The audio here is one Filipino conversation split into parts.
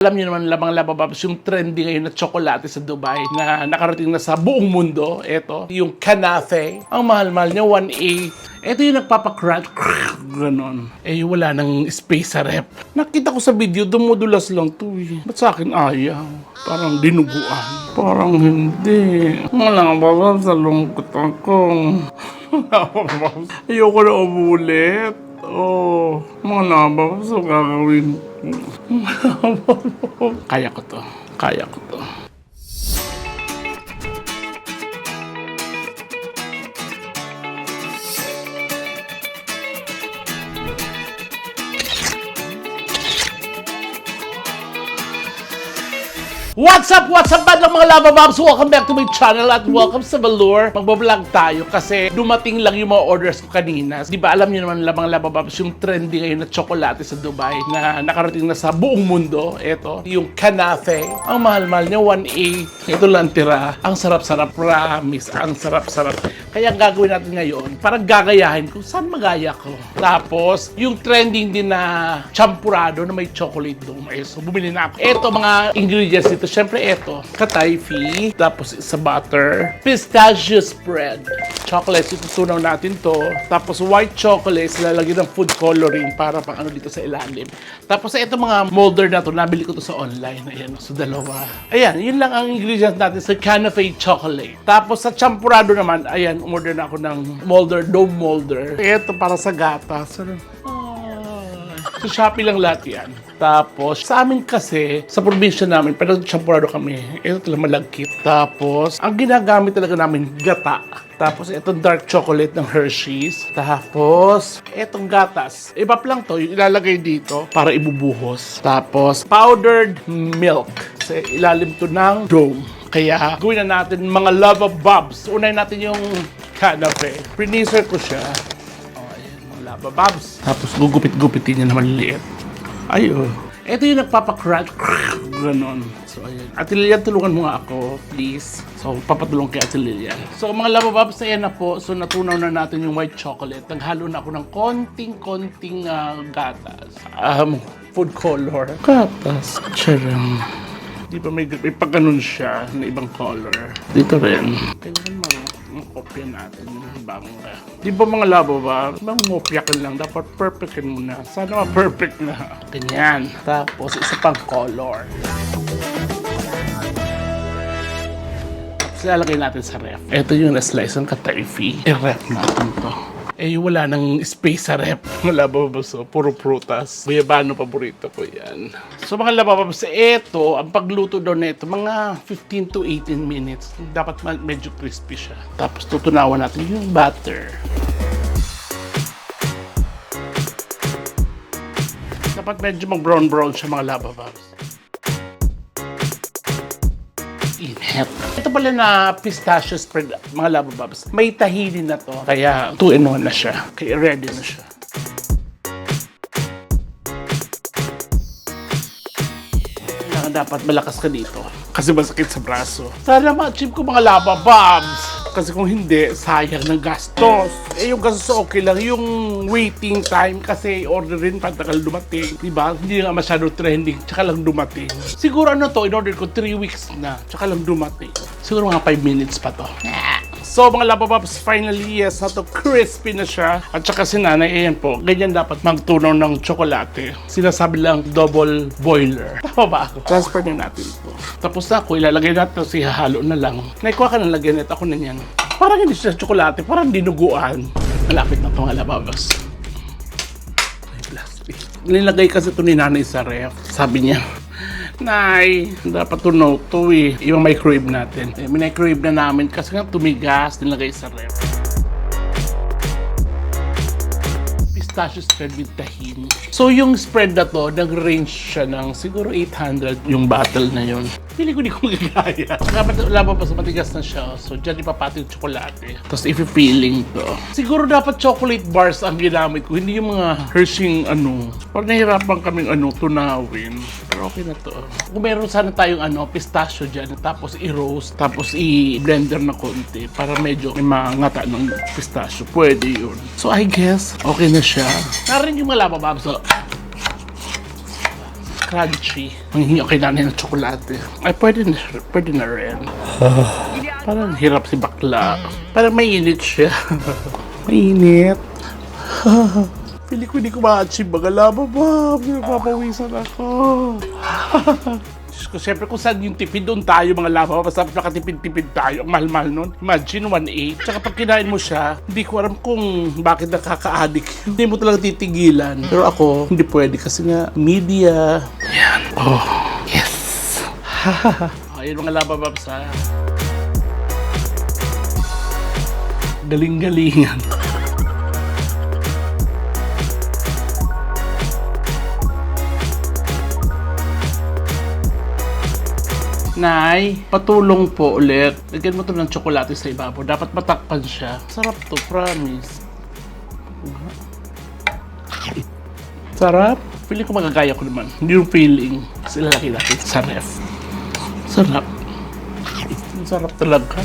Alam niyo naman lamang labababs yung trendy ngayon na tsokolate sa Dubai na nakarating na sa buong mundo. Ito, yung Kanafe. Ang mahal-mahal niya, 1.8. Ito yung nagpapakrunch. Ganon. Eh, wala nang space sa rep. Nakita ko sa video, dumudulas lang to eh. Ba't sa akin ayaw? Parang dinuguan. Parang hindi. Wala bababs, sa lungkot ako. Ayoko na umulit. Oh, mga labababs, ang gagawin ko. Kaya ko to. Kaya ko to. What's up badlang mga labababs? Welcome back to my channel at welcome sa Velour. Magbablog tayo kasi dumating lang yung mga orders ko kanina. Di ba alam niyo naman lamang labababs yung trendy ngayon na tsokolate sa Dubai na nakarating na sa buong mundo. Ito, yung Kanafe. Ang mahal-mahal niya, 1.8. Ito lang tira. Ang sarap-sarap, promise. Ang sarap-sarap. Kaya ang gagawin natin ngayon, parang gagayahin ko, saan magaya ko? Tapos, yung trending din na champurado na may chocolate dome. So, bumili na ako. Ito, mga ingredients dito. Siyempre, ito, katayfi, tapos sa butter, pistachio spread, chocolates, itutunaw natin to, tapos white chocolates, lalagyan ng food coloring para pang ano dito sa ilalim. Tapos, ito mga molder na to, nabili ko to sa online. Ayan, so dalawa. Ayan, yun lang ang ingredients natin sa Kanafe chocolate. Tapos, sa champurado naman, ayan, umorder na ako ng molder, dome molder. Ito, para sa gatas. Sa Shopee lang lahat yan. Tapos, sa amin kasi, sa probinsya namin, pero champurado kami, ito talaga malagkit. Tapos, ang ginagamit talaga namin, gata. Tapos, itong dark chocolate ng Hershey's. Tapos, itong gatas. Ibap lang to, yung ilalagay dito para ibubuhos. Tapos, powdered milk. Sa ilalim to ng dome. Kaya, gawin na natin mga labababs. Unahin natin yung Kanafe. Pre-neaser ko siya. Bababs. Tapos gugupit-gupitin niya na maliliit. Ayun. Ito yung nagpapakrunch. Ganon. So, ayun. Ate Lilian, tulungan mo nga ako, please. So, papatulong kay Ate Lilian. So, mga labababs, ayan na po. So, natunaw na natin yung white chocolate. Naghalo na ako ng konting-konting gatas. Food color. Gatas. Charang. Di ba may pag ganun siya na ibang color? Dito rin. Kailangan kopya natin yung bangga. Di ba mga labababs? Mangopya ka lang. Dapat perfectin mo na. Sana ma-perfect na. Ganyan. Tapos, isa pang color. Tapos, lalagay natin sa ref. Ito yung na-slice ng katayfi. I-ref natin to. Eh, wala nang space sa rep. Mga labababs, so, puro prutas. Guyabano, paborito ko yan. So, mga labababs, ito, ang pagluto daw nito, mga 15 to 18 minutes. Dapat medyo crispy siya. Tapos, tutunawan natin yung butter. Dapat medyo mag-brown-brown siya, mga labababs. Init. Ito pala na pistachio spread, mga labababs. May tahini na to. Kaya 2-in-1 na siya. Kaya ready na siya. Kailangan dapat malakas ka dito. Kasi masakit sa braso. Sana ma-achieve ko mga labababs. Kasi kung hindi, sayang ng gastos. Eh, yung gastos okay lang. Yung waiting time, kasi order rin patagal dumating. Diba? Hindi nga masyado trending, tsaka lang dumating. Siguro ano to, in-order ko 3 weeks na, tsaka lang dumating. Siguro mga 5 minutes pa to. So, mga labababs, finally, yes, na to, crispy na siya. At saka si nanay, ayan po, ganyan dapat magtunaw ng tsokolate. Sinasabi lang, double boiler. Tama ba ako? Transfer na natin ito. Tapos na ako, ilalagay natin, si hahalo na lang. Naikuha ka ng lagyan at ako na yan. Parang hindi siya tsokolate, parang dinuguan. Malapit na ito, mga lababas. Ay, plastic. Nilagay kasi ito ni nanay sa ref. Sabi niya, Nay, dapat tunaw to eh. Yung microwave natin. Eh, microwave na namin kasi nga tumigas, nilagay sa ref. Pistachio spread with tahini. So yung spread na to, nag-range siya ng siguro 800 yung bottle na yun. Pili ko di ko magagaya. Dapat lababas matigas na siya. So dyan ipapati yung tsokolate. Tapos i-feeling to. Siguro dapat chocolate bars ang ginamit ko. Hindi yung mga Hershey Parang nahirapan kaming tunawin. Pero okay na to. Kung meron sana tayong pistachio dyan. Tapos i-roast. Tapos i-blender na konti. Para medyo may mangata ng pistachio. Pwede yun. So I guess okay na siya. Narin yung mga labababs. So, crunchy. Manghingi kay nanay ng tsokolate. Ay, pwede na rin. Parang hirap si bakla. Parang mainit siya. Mainit. Pili ko hindi ko ma-achieve mga lababab. Napapawisan ako. Diyos ko, siyempre kung saan yung tipid, doon tayo mga lababab. Basta nakatipid-tipid tayo. Ang mahal-mahal nun. Imagine, 1.8. Tsaka pag kinain mo siya, hindi ko alam kung bakit nakaka-addict. Hindi mo talaga titigilan. Pero ako, hindi pwede kasi nga, media. Yan. Oh, yes. Ayun mga labababs ha. Galing-galingan. Nay, patulong po ulit. Lagyan mo to ng tsokolate sa ibabaw. Dapat matakpan siya. Sarap to, promise. Sarap. Feeling ko magagaya ko naman. Hindi yung feeling. Kasi lalaki natin sa ref. Sarap. Sarap talaga.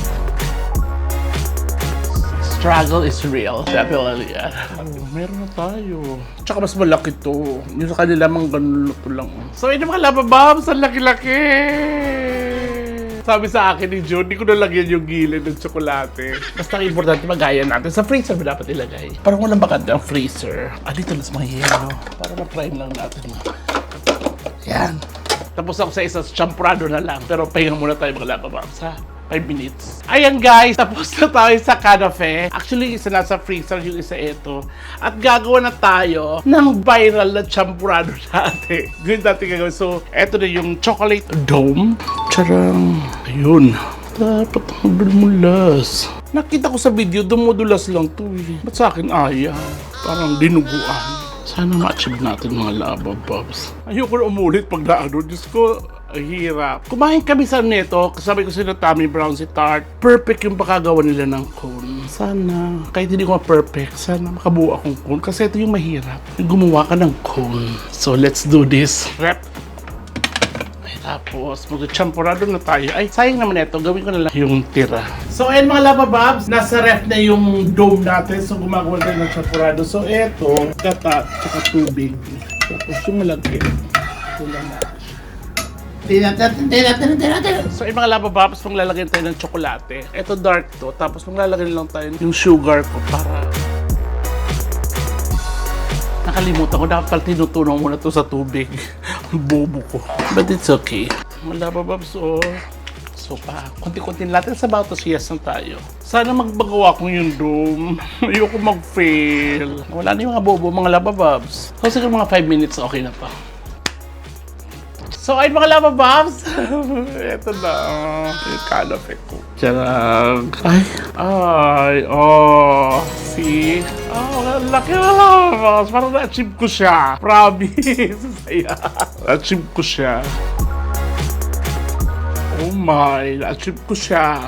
Struggle is real. Definitely, yeah. Oh, meron na tayo. Tsaka mas malaki to. Yung sa kanila mang ganun luto lang. So, yun mga labababs. Ang laki-laki! Sabi sa akin ni June, di ko nalagyan yung gilid ng tsokolate. Basta ang importante magaya natin. Sa freezer ba dapat ilagay? Parang walang maganda ang freezer. Dito na sa mga yelo. Para ma-try lang natin. Yan. Tapos ako sa isa champurado na lang. Pero pahinga muna tayo mga labababs ha. 5 minutes. Ayan guys, tapos na tayo sa canafe. Actually, isa nasa freezer, yung isa ito. At gagawa na tayo ng viral na champurado natin. Ganyan natin gagawin. So, eto na yung chocolate dome. Charang. Ayun. Dapat ang dumulas. Nakita ko sa video, dumudulas lang to eh. Ba't sa akin ayaw? Parang dinuguan. Sana ma-achieve natin mga labababs. Ayoko na umulit pag naano. Diyos ko, hirap. Kumain kami sa neto, kasabay ko sila Tommy Brown si Tart. Perfect yung pakagawa nila ng cone. Sana, kahit hindi ko ma-perfect, sana makabuo akong cone. Kasi ito yung mahirap. Yung gumawa ka ng cone. So, let's do this. Rep. Ay, tapos, mag-champurado na tayo. Ay, sayang naman ito. Gawin ko na lang yung tira. So, ayun mga labababs, nasa ref na yung dome natin. So, gumagawa tayo ng champurado. So, ito, gata, tsaka tubig. Tapos yung malagkit. Ito lang natin. So, yung mga labababs, maglalagyan tayo ng tsokolate. Ito dark to, tapos maglalagyan lang tayo yung sugar ko para... Nakalimutan ko, dapat pala tinutunaw muna to sa tubig. Bobo ko. But it's okay. Mga labababs, oh. So pa, konti-konti natin sa batos, yes na tayo. Sana magbagawa ko yung dome. Ayoko mag-fail. Wala na yung mga bobo, mga labababs. So, siguro mga 5 minutes, okay na pa. So, ayun mga labababs. Ito na. Yung canafe ko. Charang. Ay, oh. See? Oh, laki na labababs. Parang na-achieve ko siya. Promise. Saya. Na-achieve ko siya. Oh my, na-achieve ko siya.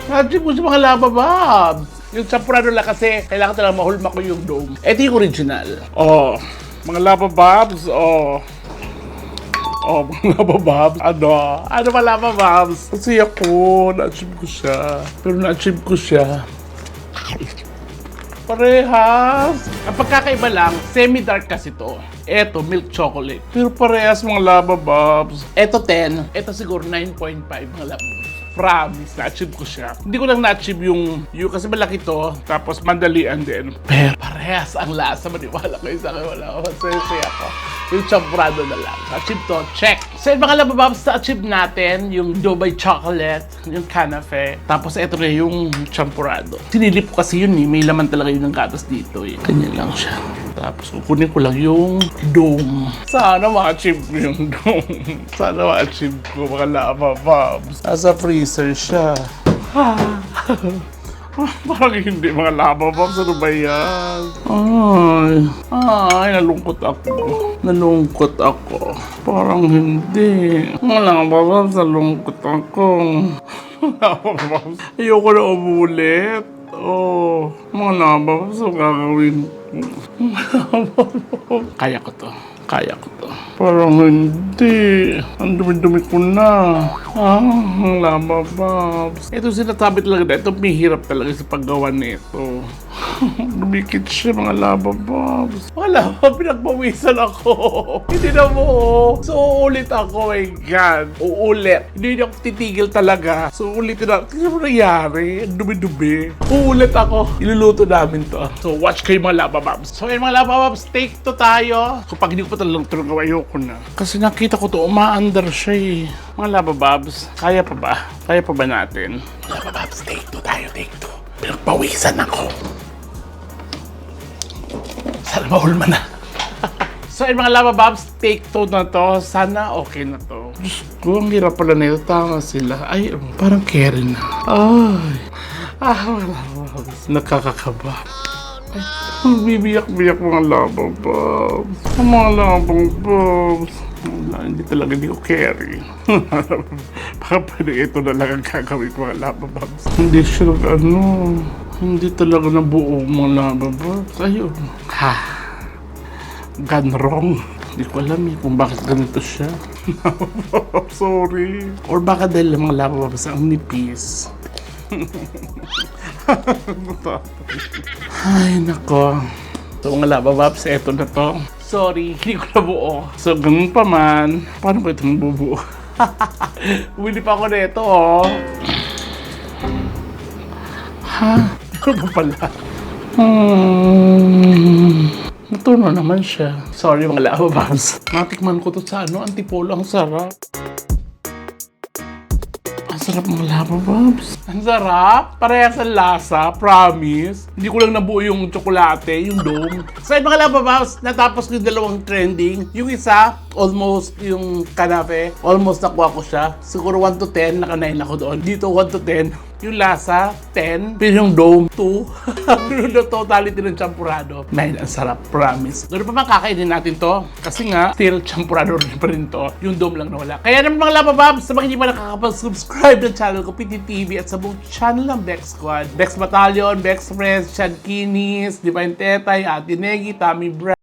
Na-achieve ko siya mga labababs. Yung champurado lang kasi kailangan talagang mahulma ko yung dome. Ito yung original. Oh, mga labababs, oh. Oh, mga labababs. Ano mga labababs? Kasi ako, na-achieve ko siya. Pero na-achieve ko siya. Parehas. Ang pagkakaiba lang, semi-dark kasi to. Eto, milk chocolate. Pero parehas mga labababs. Eto 10. Eto siguro 9.5 mga labababs. Promise, na-achieve ko siya. Hindi ko lang na-achieve yung kasi malaki to, tapos mandalian din. Pero parehas ang lasa, maniwala kayo sa akin, wala ko. Masaya ako. Yung champurado na lang. Achieve to, check. So yung mga labababs, na-achieve natin yung Dubai chocolate, yung canafe, tapos ito rin yung champurado. Sinilip ko kasi yun eh, may laman talaga yun ng gatas dito eh. Ganyan lang siya. Tapos kukunin ko lang yung dome. Sana ma-achieve ko yung dome. Sana ma-achieve ko mga labababs. Nasa freezer siya. Parang hindi mga labababs. Ano ba yan? Ay, nalungkot ako. Nalungkot ako. Parang hindi. Mga labababs, nalungkot ako. Labababs. Ayoko na umulit. Oh, mga labababs, ang gagawin ko. Kaya ko to. Kaya ko to. Parang hindi. Ang dumi-dumi ko na. Ang labababs. Ito sinasabi talaga na. Ito mahirap talaga sa paggawa nito. Dumikit siya mga labababs. Wala ba, pinagpawisan ako. Hindi na mo. So, uulit ako, my God. Uulit. Hindi ako titigil talaga. So, ulitin na. Tingnan mo nangyari. Ang dumi-dumi. Uulit ako. Iluluto namin to. So, watch kayo mga labababs. So, yun mga labababs, take to tayo. So, pag hindi ko pa talagang tulog, ayoko na. Kasi nakita ko to, umaandar siya eh. Mga labababs, kaya pa ba? Kaya pa ba natin? Labababs, take to tayo, take to. Pinagpawisan ako. Sana mahulma na. So, yung mga labababs, take two na to. Sana okay na to. Diyos ko, ang hirap pala na ito. Tama sila. Ay, parang carry na. Ay. Mga labababs. Nakakakaba. Ay, bibiyak-biyak mga labababs. Ang mga labababs. Wala, hindi talaga di ko carry. Baka pwede ito na lang ang gagawin ko mga labababs. Hindi siya hindi talaga nabuo mga labababs. Ayun. Gone wrong. Hindi ko alam kung bakit ganito siya. Sorry. Or baka dahil mga labababs ang nipis. Ay, nako. So mga labababs, eto na to. Sorry, hindi ko nabuo. So, ganun pa man. Paano ba ito mabubuo? Bumili pa ako nito, oh. Ha? Ano ba pala? Ito na naman siya. Sorry mga labababs. Natikman ko to sa antipolo. Ang sarap. Ang sarap mga labababs. Ang sarap. Parehas ang lasa. Promise. Hindi ko lang nabuo yung tsokolate, yung dome. So yun mga labababs, natapos ko yung dalawang trending. Yung isa, almost yung kanafe. Almost nakuha ko siya. Siguro 1 to 10, naka 9 ako doon. Dito 1 to 10. Yung lasa, 10. Pero yung dome, 2. Pero yung totality ng champurado, 9. Ang sarap, promise. Doon pa man kakainin natin to. Kasi nga, still champurado rin pa rin to. Yung dome lang nawala. Kaya naman mga labababs, sa mga hindi pa nakakapag-subscribe ng channel ko, PTTV, at sa buong channel ng Bex Squad. Bex Battalion, Bex Friends, Chad Kinis, Divine Tetay, Ate Negi, Tommy Brown,